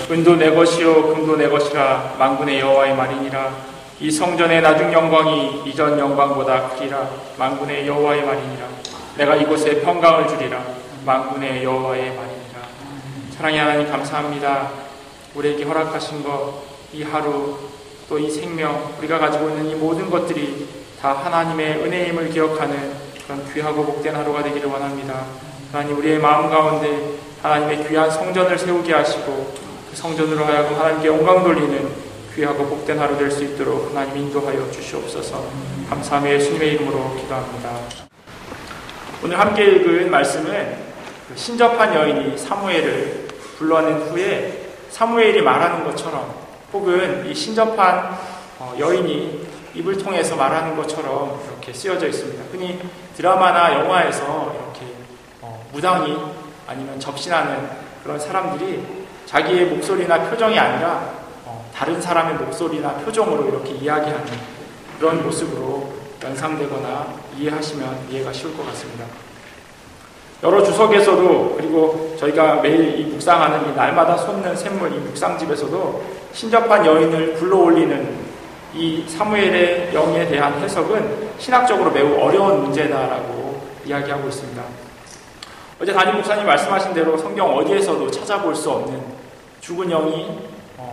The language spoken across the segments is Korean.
은도 내 것이요 금도 내 것이라 만군의 여호와의 말이니라. 이 성전의 나중 영광이 이전 영광보다 크리라. 만군의 여호와의 말이니라. 내가 이곳에 평강을 주리라. 만군의 여호와의 말이니라. 사랑의 하나님 감사합니다. 우리에게 허락하신 것, 이 하루 또 이 생명, 우리가 가지고 있는 이 모든 것들이 다 하나님의 은혜임을 기억하는 그런 귀하고 복된 하루가 되기를 원합니다. 하나님, 우리의 마음 가운데 하나님의 귀한 성전을 세우게 하시고 그 성전으로 하여금 하나님께 영광 돌리는 귀하고 복된 하루 될 수 있도록 하나님 인도하여 주시옵소서. 감사하며 예수님의 이름으로 기도합니다. 오늘 함께 읽은 말씀은 신접한 여인이 사무엘을 불러낸 후에 사무엘이 말하는 것처럼, 혹은 이 신접한 여인이 입을 통해서 말하는 것처럼 이렇게 쓰여져 있습니다. 흔히 드라마나 영화에서 이렇게 무당이 아니면 접신하는 그런 사람들이 자기의 목소리나 표정이 아니라 다른 사람의 목소리나 표정으로 이렇게 이야기하는 그런 모습으로 연상되거나 이해하시면 이해가 쉬울 것 같습니다. 여러 주석에서도, 그리고 저희가 매일 이 묵상하는 이 날마다 솟는 샘물 이 묵상집에서도 신접한 여인을 불러올리는 이 사무엘의 영에 대한 해석은 신학적으로 매우 어려운 문제다라고 이야기하고 있습니다. 어제 담임 목사님 말씀하신 대로 성경 어디에서도 찾아볼 수 없는 죽은 영이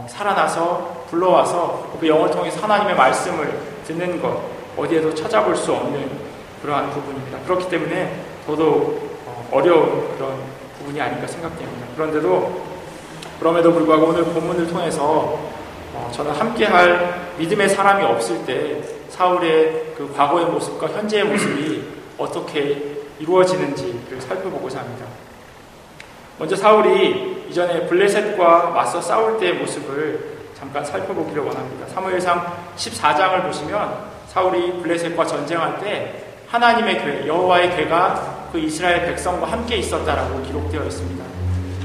살아나서 불러와서 그 영을 통해서 하나님의 말씀을 듣는 것, 어디에도 찾아볼 수 없는 그러한 부분입니다. 그렇기 때문에 더더욱 어려운 그런 부분이 아닐까 생각됩니다. 그럼에도 불구하고 오늘 본문을 통해서 저는 함께할 믿음의 사람이 없을 때 사울의 그 과거의 모습과 현재의 모습이 어떻게 이루어지는지를 살펴보고자 합니다. 먼저 사울이 이전에 블레셋과 맞서 싸울 때의 모습을 잠깐 살펴보기를 원합니다. 사무엘상 14장을 보시면 사울이 블레셋과 전쟁할 때 하나님의 궤, 여호와의 궤가 그 이스라엘 백성과 함께 있었다라고 기록되어 있습니다.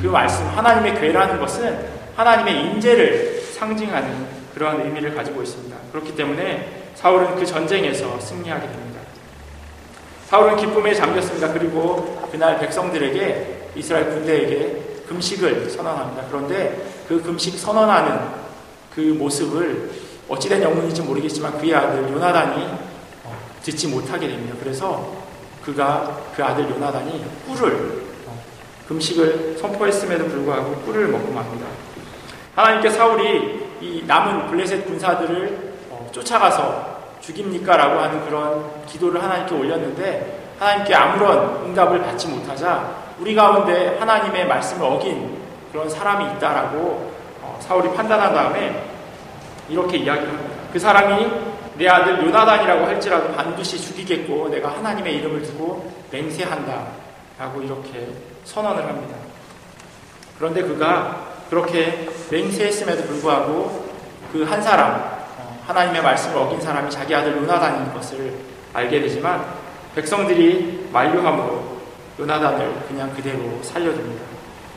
그 말씀, 하나님의 궤라는 것은 하나님의 인재를 상징하는 그러한 의미를 가지고 있습니다. 그렇기 때문에 사울은 그 전쟁에서 승리하게 됩니다. 사울은 기쁨에 잠겼습니다. 그리고 그날 백성들에게, 이스라엘 군대에게 금식을 선언합니다. 그런데 그 금식 선언하는 그 모습을 어찌된 영문인지 모르겠지만 그의 아들 요나단이 듣지 못하게 됩니다. 그래서 그 아들 요나단이 금식을 선포했음에도 불구하고 꿀을 먹고 맙니다. 하나님께 사울이 이 남은 블레셋 군사들을 쫓아가서 죽입니까? 라고 하는 그런 기도를 하나님께 올렸는데 하나님께 아무런 응답을 받지 못하자 우리 가운데 하나님의 말씀을 어긴 그런 사람이 있다라고 사울이 판단한 다음에 이렇게 이야기합니다. 그 사람이 내 아들 요나단이라고 할지라도 반드시 죽이겠고 내가 하나님의 이름을 두고 맹세한다 라고 이렇게 선언을 합니다. 그런데 그가 그렇게 맹세했음에도 불구하고 그 한 사람, 하나님의 말씀을 어긴 사람이 자기 아들 요나단인 것을 알게 되지만 백성들이 만류함으로 요나단을 그냥 그대로 살려둡니다.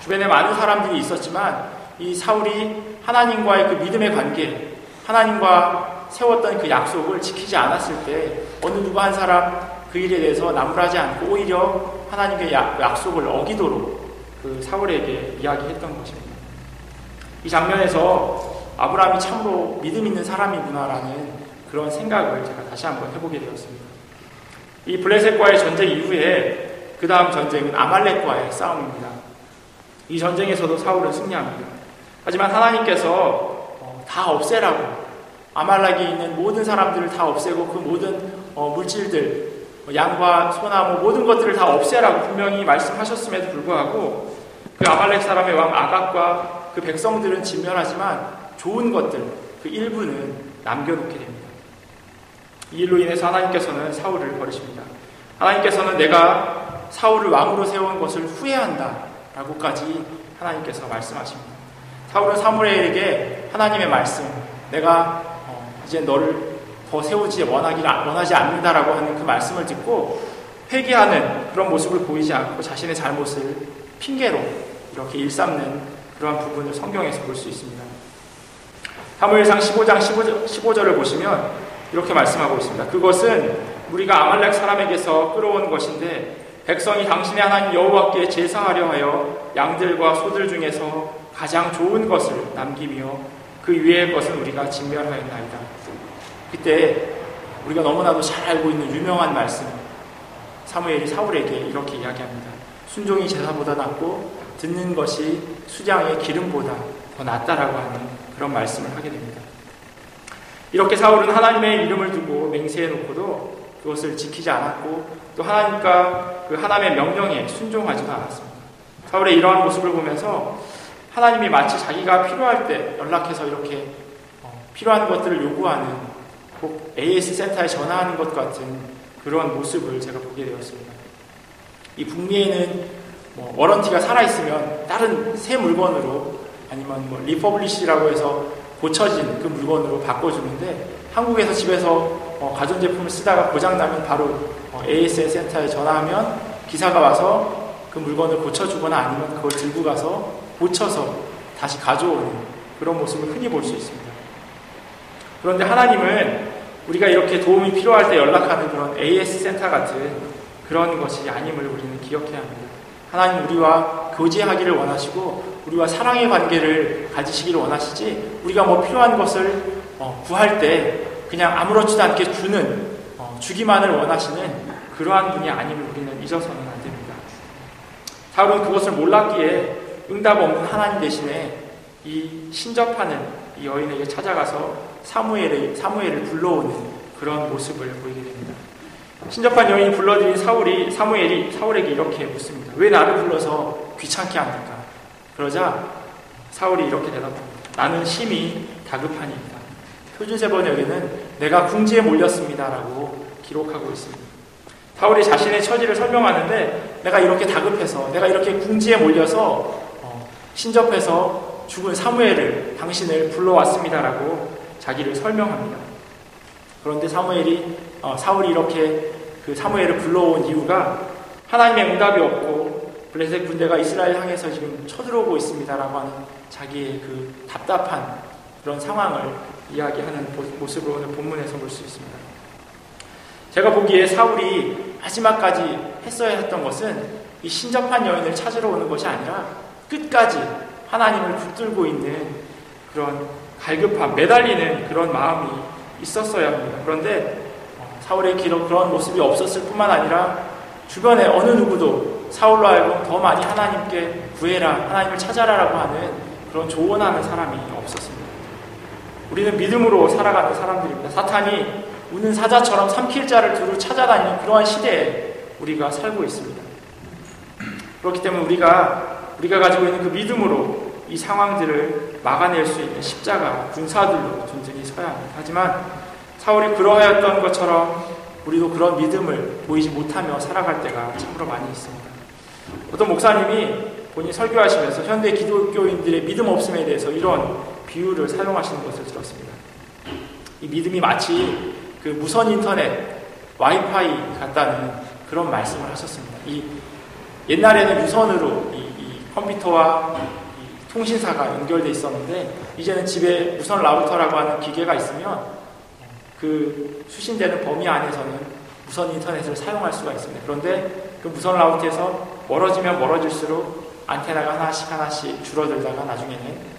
주변에 많은 사람들이 있었지만 이 사울이 하나님과의 그 믿음의 관계, 하나님과 세웠던 그 약속을 지키지 않았을 때 어느 누구 한 사람 그 일에 대해서 나무라지 않고 오히려 하나님의 약속을 어기도록 그 사울에게 이야기했던 것입니다. 이 장면에서 아브라함이 참으로 믿음 있는 사람이구나라는 그런 생각을 제가 다시 한번 해보게 되었습니다. 이 블레셋과의 전쟁 이후에 그 다음 전쟁은 아말렉과의 싸움입니다. 이 전쟁에서도 사울은 승리합니다. 하지만 하나님께서 다 없애라고, 아말렉에 있는 모든 사람들을 다 없애고 그 모든 물질들, 양과 소나 모든 것들을 다 없애라고 분명히 말씀하셨음에도 불구하고 그 아말렉 사람의 왕 아각과 그 백성들은 진멸하지만 좋은 것들, 그 일부는 남겨놓게 됩니다. 이 일로 인해서 하나님께서는 사울을 버리십니다. 하나님께서는 내가 사울을 왕으로 세운 것을 후회한다 라고까지 하나님께서 말씀하십니다. 사울은 사무엘에게 하나님의 말씀, 내가 이제 너를 더 세우지 원하지 않는다라고 하는 그 말씀을 듣고 회개하는 그런 모습을 보이지 않고 자신의 잘못을 핑계로 이렇게 일삼는 그러한 부분을 성경에서 볼 수 있습니다. 사무엘상 15장 15절을 보시면 이렇게 말씀하고 있습니다. 그것은 우리가 아말렉 사람에게서 끌어온 것인데 백성이 당신의 하나님 여호와께 제사하려 하여 양들과 소들 중에서 가장 좋은 것을 남기며 그 위의 것은 우리가 진멸하였나이다. 그때 우리가 너무나도 잘 알고 있는 유명한 말씀, 사무엘이 사울에게 이렇게 이야기합니다. 순종이 제사보다 낫고 듣는 것이 수장의 기름보다 더 낫다라고 하는 그런 말씀을 하게 됩니다. 이렇게 사울은 하나님의 이름을 두고 맹세해 놓고도 그것을 지키지 않았고 또 하나님과 그 하나님의 명령에 순종하지도 않았습니다. 사울의 이러한 모습을 보면서 하나님이 마치 자기가 필요할 때 연락해서 이렇게 필요한 것들을 요구하는, 꼭 AS 센터에 전화하는 것 같은 그런 모습을 제가 보게 되었습니다. 이 북미에는 워런티가 살아있으면 다른 새 물건으로 아니면 리퍼블리시라고 해서 고쳐진 그 물건으로 바꿔주는데, 한국에서 집에서 가전제품을 쓰다가 고장나면 바로 AS 센터에 전화하면 기사가 와서 그 물건을 고쳐주거나 아니면 그걸 들고 가서 고쳐서 다시 가져오는 그런 모습을 흔히 볼 수 있습니다. 그런데 하나님은 우리가 이렇게 도움이 필요할 때 연락하는 그런 AS 센터 같은 그런 것이 아님을 우리는 기억해야 합니다. 하나님 우리와 교제하기를 원하시고 우리와 사랑의 관계를 가지시기를 원하시지, 우리가 필요한 것을 구할 때 그냥 아무렇지도 않게 주기만을 원하시는 그러한 분이 아님을 우리는 잊어서는 안 됩니다. 사울은 그것을 몰랐기에 응답 없는 하나님 대신에 이 신접하는 이 여인에게 찾아가서 사무엘을 불러오는 그런 모습을 보이게 됩니다. 신접한 여인이 불러들인 사무엘이 사울에게 이렇게 묻습니다. 왜 나를 불러서 귀찮게 합니까? 그러자 사울이 이렇게 대답합니다. 나는 심히 다급하니이다. 표준세번역에는 내가 궁지에 몰렸습니다 라고 기록하고 있습니다. 사울이 자신의 처지를 설명하는데, 내가 이렇게 다급해서, 내가 이렇게 궁지에 몰려서 신접해서 죽은 당신을 불러왔습니다라고 자기를 설명합니다. 그런데 사울이 이렇게 그 사무엘을 불러온 이유가 하나님의 응답이 없고 블레셋 군대가 이스라엘 향해서 지금 쳐들어오고 있습니다라고 하는 자기의 그 답답한 그런 상황을 이야기하는 모습으로 오늘 본문에서 볼 수 있습니다. 제가 보기에 사울이 마지막까지 했어야 했던 것은 이 신접한 여인을 찾으러 오는 것이 아니라 끝까지 하나님을 붙들고 있는 그런 갈급함, 매달리는 그런 마음이 있었어야 합니다. 그런데 사울의 그런 모습이 없었을 뿐만 아니라 주변에 어느 누구도 사울로 하여금 더 많이 하나님께 구해라, 하나님을 찾아라라고 하는 그런 조언하는 사람이 없었습니다. 우리는 믿음으로 살아가는 사람들입니다. 사탄이 우는 사자처럼 삼킬 자를 두루 찾아다니는 그러한 시대에 우리가 살고 있습니다. 그렇기 때문에 우리가 가지고 있는 그 믿음으로 이 상황들을 막아낼 수 있는 십자가 군사들로 든든히 서야 합니다. 하지만 사울이 그러하였던 것처럼 우리도 그런 믿음을 보이지 못하며 살아갈 때가 참으로 많이 있습니다. 어떤 목사님이 본인이 설교하시면서 현대 기독교인들의 믿음 없음에 대해서 이런 비유를 사용하시는 것을 들었습니다. 이 믿음이 마치 그 무선 인터넷 와이파이 같다는 그런 말씀을 하셨습니다. 옛날에는 유선으로 이 컴퓨터와 이 통신사가 연결되어 있었는데, 이제는 집에 무선 라우터라고 하는 기계가 있으면 그 수신되는 범위 안에서는 무선 인터넷을 사용할 수가 있습니다. 그런데 그 무선 라우터에서 멀어지면 멀어질수록 안테나가 하나씩 줄어들다가 나중에는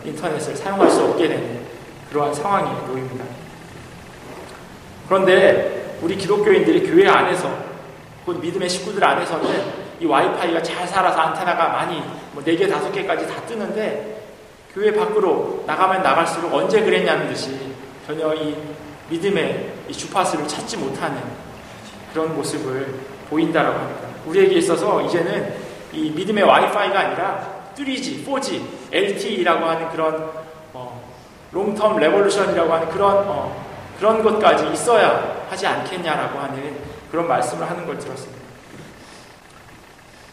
인터넷을 사용할 수 없게 되는 그러한 상황이 놓입니다. 그런데 우리 기독교인들이 교회 안에서, 곧 믿음의 식구들 안에서는 이 와이파이가 잘 살아서 안테나가 많이 4개, 5개까지 다 뜨는데, 교회 밖으로 나가면 나갈수록 언제 그랬냐는 듯이 전혀 이 믿음의 이 주파수를 찾지 못하는 그런 모습을 보인다라고 합니다. 우리에게 있어서 이제는 이 믿음의 와이파이가 아니라 3G, 4G, LTE라고 하는 그런 롱텀 레볼루션이라고 하는 그런 것까지 있어야 하지 않겠냐라고 하는 그런 말씀을 하는 걸 들었습니다.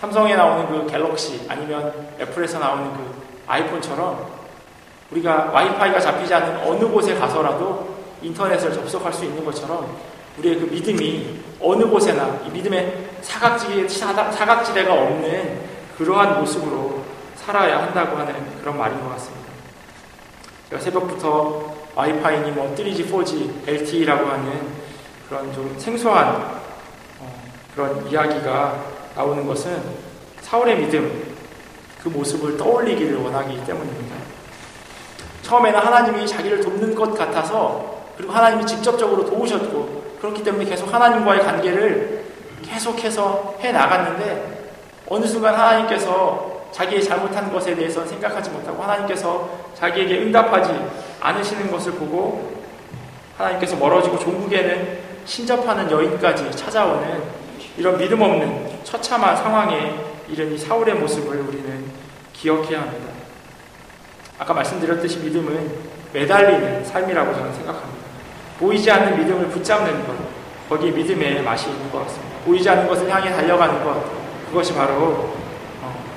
삼성에 나오는 그 갤럭시 아니면 애플에서 나오는 그 아이폰처럼 우리가 와이파이가 잡히지 않는 어느 곳에 가서라도 인터넷을 접속할 수 있는 것처럼 우리의 그 믿음이 어느 곳에나 이 믿음의 사각지대가 없는 그러한 모습으로 살아야 한다고 하는 그런 말인 것 같습니다. 제가 새벽부터 와이파이니 3G, 4G, LTE라고 하는 그런 좀 생소한 그런 이야기가 나오는 것은 사울의 믿음, 그 모습을 떠올리기를 원하기 때문입니다. 처음에는 하나님이 자기를 돕는 것 같아서, 그리고 하나님이 직접적으로 도우셨고, 그렇기 때문에 계속 하나님과의 관계를 계속해서 해나갔는데, 어느 순간 하나님께서 자기의 잘못한 것에 대해서 생각하지 못하고 하나님께서 자기에게 응답하지 않으시는 것을 보고 하나님께서 멀어지고 종국에는 신접하는 여인까지 찾아오는 이런 믿음 없는 처참한 상황에 이른 이 사울의 모습을 우리는 기억해야 합니다. 아까 말씀드렸듯이 믿음은 매달리는 삶이라고 저는 생각합니다. 보이지 않는 믿음을 붙잡는 것, 거기에 믿음의 맛이 있는 것 같습니다. 보이지 않는 것을 향해 달려가는 것, 그것이 바로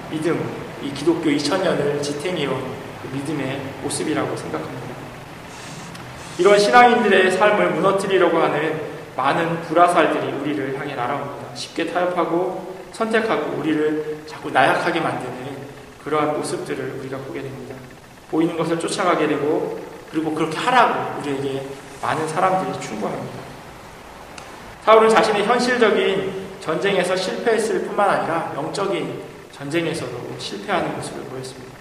믿음, 이 기독교 2000년을 지탱해온 그 믿음의 모습이라고 생각합니다. 이런 신앙인들의 삶을 무너뜨리려고 하는 많은 불화살들이 우리를 향해 날아옵니다. 쉽게 타협하고 선택하고 우리를 자꾸 나약하게 만드는 그러한 모습들을 우리가 보게 됩니다. 보이는 것을 쫓아가게 되고, 그리고 그렇게 하라고 우리에게 많은 사람들이 충고합니다. 사울은 자신의 현실적인 전쟁에서 실패했을 뿐만 아니라 영적인 전쟁에서도 실패하는 모습을 보였습니다.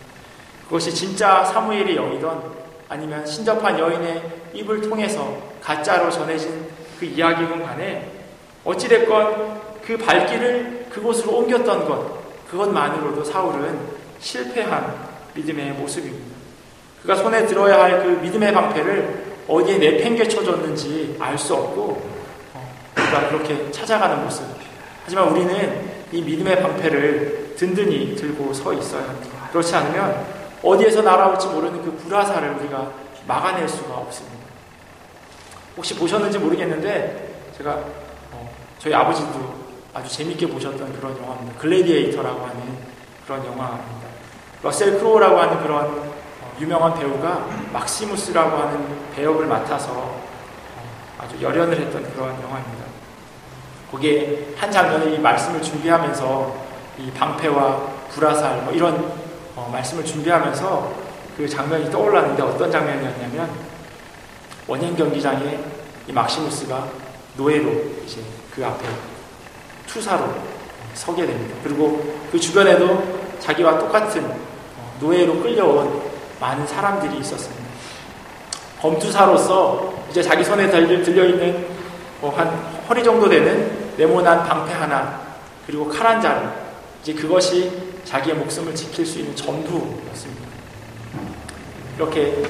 그것이 진짜 사무엘의 영이던 아니면 신접한 여인의 입을 통해서 가짜로 전해진 그 이야기건 간에 어찌됐건 그 발길을 그곳으로 옮겼던 것, 그것만으로도 사울은 실패한 믿음의 모습입니다. 그가 손에 들어야 할 그 믿음의 방패를 어디에 내팽개쳐줬는지 알 수 없고 그가 그렇게 찾아가는 모습. 하지만 우리는 이 믿음의 방패를 든든히 들고 서 있어야 합니다. 그렇지 않으면 어디에서 날아올지 모르는 그 불화살을 우리가 막아낼 수가 없습니다. 혹시 보셨는지 모르겠는데 제가 저희 아버지도 아주 재밌게 보셨던 그런 영화입니다. 글래디에이터라고 하는 그런 영화입니다. 러셀 크로우라고 하는 그런 유명한 배우가 막시무스라고 하는 배역을 맡아서 아주 열연을 했던 그런 영화입니다. 거기에 한 장면에 이 말씀을 준비하면서 이 방패와 불화살 이런 말씀을 준비하면서 그 장면이 떠올랐는데 어떤 장면이었냐면 원형 경기장에 이 막시무스가 노예로 이제 그 앞에 투사로 서게 됩니다. 그리고 그 주변에도 자기와 똑같은 노예로 끌려온 많은 사람들이 있었습니다. 검투사로서 이제 자기 손에 들려있는 한 허리 정도 되는 네모난 방패 하나, 그리고 칼 한 자루, 이제 그것이 자기의 목숨을 지킬 수 있는 전부였습니다. 이렇게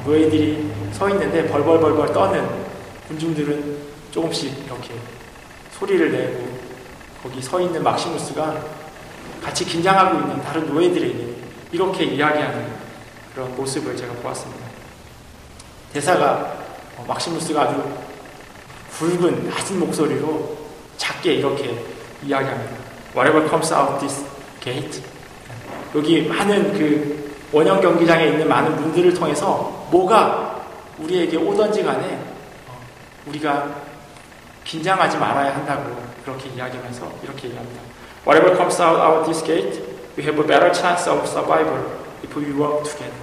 노예들이 서 있는데 벌벌벌벌 떠는 군중들은 조금씩 이렇게 소리를 내고 거기 서 있는 막시무스가 같이 긴장하고 있는 다른 노예들에게 이렇게 이야기하는 그런 모습을 제가 보았습니다. 대사가 막시무스가 아주 굵은 낮은 목소리로 작게 이렇게 이야기합니다. Whatever comes out this gate. 여기 많은 그 원형 경기장에 있는 많은 문들을 통해서 뭐가 우리에게 오던지 간에 우리가 긴장하지 말아야 한다고 그렇게 이야기하면서 이렇게 얘기합니다. Whatever comes out this gate, we have a better chance of survival if we work together.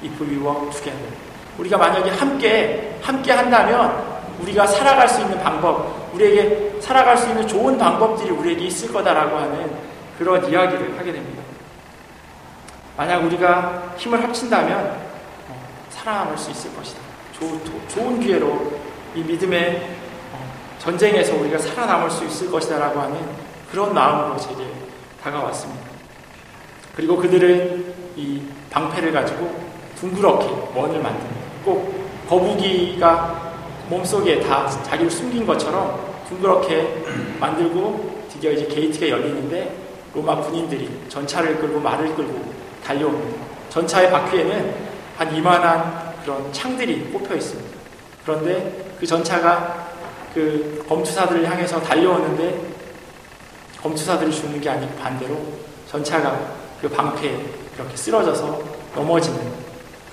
If we work together. 우리가 만약에 함께 한다면 우리가 살아갈 수 있는 방법, 우리에게 살아갈 수 있는 좋은 방법들이 우리에게 있을 거다라고 하는 그런 이야기를 하게 됩니다. 만약 우리가 힘을 합친다면 살아남을 수 있을 것이다. 좋은 기회로 이 믿음의 전쟁에서 우리가 살아남을 수 있을 것이다 라고 하는 그런 마음으로 제게 다가왔습니다. 그리고 그들은 이 방패를 가지고 둥그렇게 원을 만듭니다. 꼭 거북이가 몸속에 다 자기를 숨긴 것처럼 둥그렇게 만들고 드디어 이제 게이트가 열리는데 로마 군인들이 전차를 끌고 말을 끌고 달려옵니다. 전차의 바퀴에는 한 이만한 그런 창들이 꼽혀 있습니다. 그런데 그 전차가 그 검투사들을 향해서 달려오는데 검투사들이 죽는 게 아니고 반대로 전차가 그 방패에 이렇게 쓰러져서 넘어지는,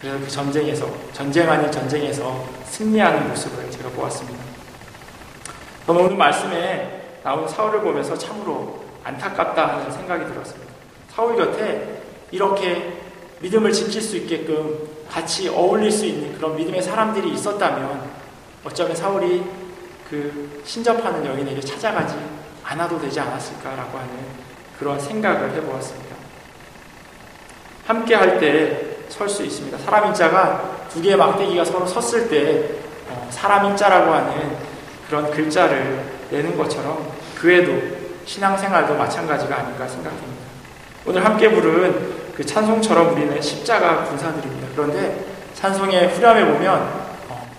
그래서 그 전쟁 아닌 전쟁에서 승리하는 모습을 제가 보았습니다. 저는 오늘 말씀에 나온 사울을 보면서 참으로 안타깝다 하는 생각이 들었습니다. 사울 곁에 이렇게 믿음을 지킬 수 있게끔 같이 어울릴 수 있는 그런 믿음의 사람들이 있었다면 어쩌면 사울이 그 신접하는 여인에게 찾아가지 않아도 되지 않았을까라고 하는 그런 생각을 해보았습니다. 함께 할 때 설 수 있습니다. 사람 인자가 두 개의 막대기가 서로 섰을 때 사람 인자라고 하는 그런 글자를 내는 것처럼 교회도 신앙생활도 마찬가지가 아닌가 생각됩니다. 오늘 함께 부른 그 찬송처럼 우리는 십자가 군사들입니다. 그런데 찬송의 후렴에 보면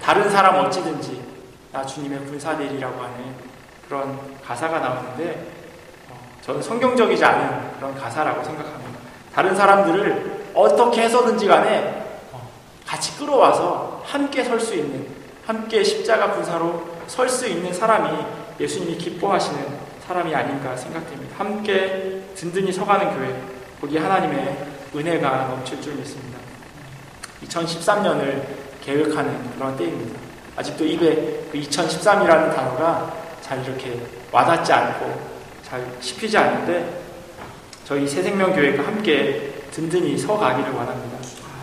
다른 사람 어찌든지 나 주님의 군사들이라고 하는 그런 가사가 나오는데 저는 성경적이지 않은 그런 가사라고 생각합니다. 다른 사람들을 어떻게 해서든지 간에 같이 끌어와서 함께 설 수 있는, 함께 십자가 군사로 설 수 있는 사람이 예수님이 기뻐하시는 사람이 아닌가 생각됩니다. 함께 든든히 서가는 교회, 거기에 하나님의 은혜가 넘칠 줄 믿습니다. 2013년을 계획하는 그런 때입니다. 아직도 입에 그 2013이라는 단어가 잘 이렇게 와닿지 않고 잘 씹히지 않는데 저희 새생명교회가 함께 든든히 서가기를 원합니다.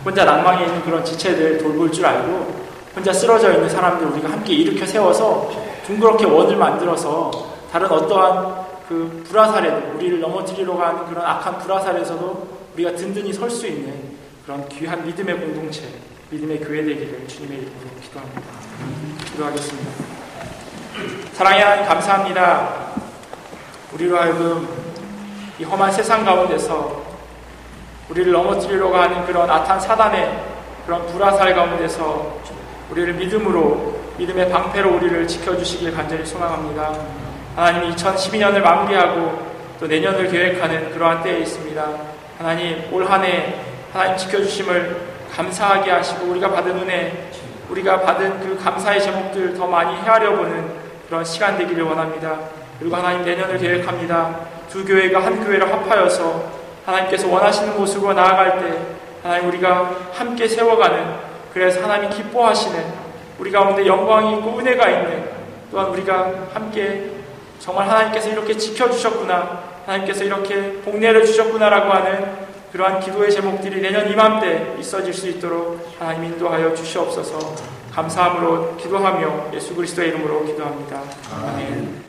혼자 낭망해 있는 그런 지체들 돌볼 줄 알고 혼자 쓰러져 있는 사람들 우리가 함께 일으켜 세워서 둥그렇게 원을 만들어서 다른 어떠한 그 불화살에 우리를 넘어뜨리려고 하는 그런 악한 불화살에서도 우리가 든든히 설 수 있는 그런 귀한 믿음의 공동체, 믿음의 교회 되기를 주님의 이름으로 기도합니다. 기도하겠습니다. 사랑의 하나님 감사합니다. 우리로 하여금 이 험한 세상 가운데서 우리를 넘어뜨리려고 하는 그런 악한 사단의 그런 불화살 가운데서 우리를 믿음으로, 믿음의 방패로 우리를 지켜주시길 간절히 소망합니다. 하나님 2012년을 마무리하고 또 내년을 계획하는 그러한 때에 있습니다. 하나님 올 한 해 하나님 지켜주심을 감사하게 하시고 우리가 받은 은혜, 우리가 받은 그 감사의 제목들 더 많이 헤아려보는 그런 시간 되기를 원합니다. 그리고 하나님 내년을 계획합니다. 두 교회가 한 교회를 합하여서 하나님께서 원하시는 모습으로 나아갈 때 하나님 우리가 함께 세워가는, 그래서 하나님이 기뻐하시는, 우리 가운데 영광이 있고 은혜가 있는, 또한 우리가 함께 정말 하나님께서 이렇게 지켜주셨구나, 하나님께서 이렇게 복내를 주셨구나라고 하는 그러한 기도의 제목들이 내년 이맘때 있어질 수 있도록 하나님 인도하여 주시옵소서. 감사함으로 기도하며 예수 그리스도의 이름으로 기도합니다. 아멘.